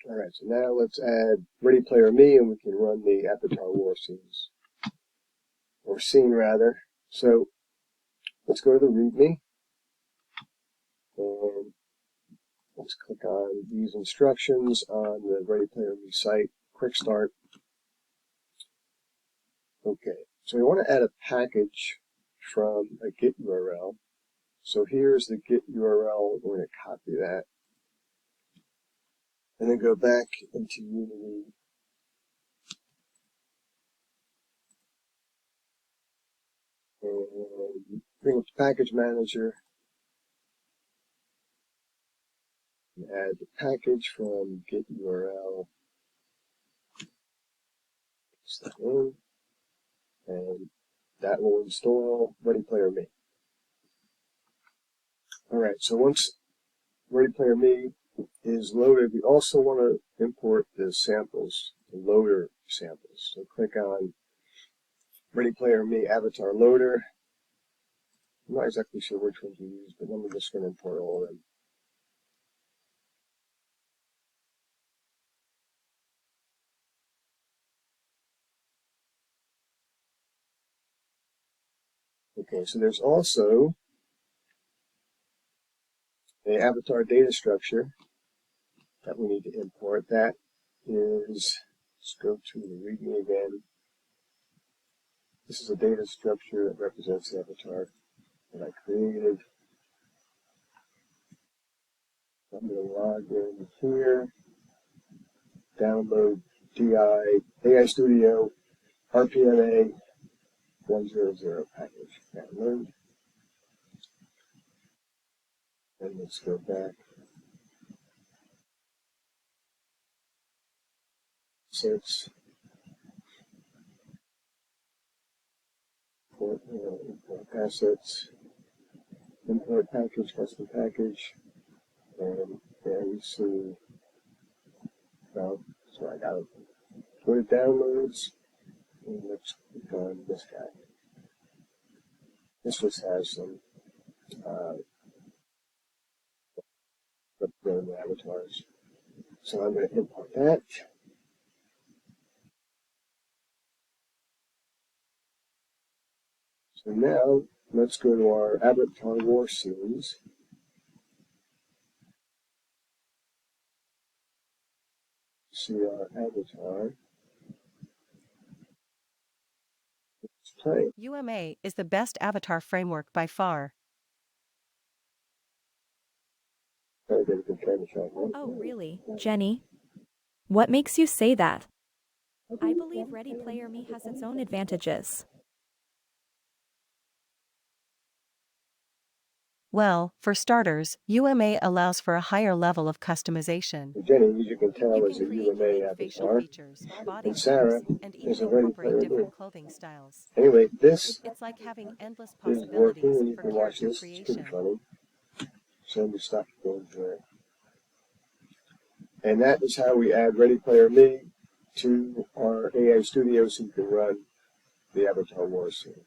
Alright, so now let's add Ready Player Me and we can run the Avatar War scenes. Or scene rather. So let's go to the README and let's click on these instructions on the Ready Player Me site. Quick start. Okay, so we want to add a package from a Git URL. So here's the Git URL. We're going to copy that. And then go back into Unity. And bring up the package manager. And add the package from Git URL. Paste that in. And that will install Ready Player Me. Alright, so once Ready Player Me is loaded, we also want to import the samples, the loader samples. So click on Ready Player Me Avatar Loader. I'm not exactly sure which one to use, but I'm just going to import all of them. Okay, so there's also the avatar data structure that we need to import. That is, let's go to the README again. This is a data structure that represents the avatar that I created. I'm going to log in here, download DI, AI Studio, RPNA 100 package. Download. And let's go back. Search. Import assets. Import package, custom package. And there we see, well, so I got to go to downloads. And let's click on this guy. This just has some representative avatars. So I'm going to import that. So now let's go to our Avatar War scenes. See our avatar. Let's play. UMA is the best avatar framework by far. Oh, really, Jenny? What makes you say that? I believe Ready Player Me has its own advantages. Well, for starters, UMA allows for a higher level of customization. Jenny, as you can tell, You is can a create UMA unique facial avatar. features, body And Sarah shapes, and is even a Ready incorporate Player Me. different clothing styles. Anyway, this It's like having endless is working, possibilities and you for can watch character this. It's pretty creation. funny. So let me stop going there. And that is how we add Ready Player Me to our AI Studio so you can run the Avatar War scene.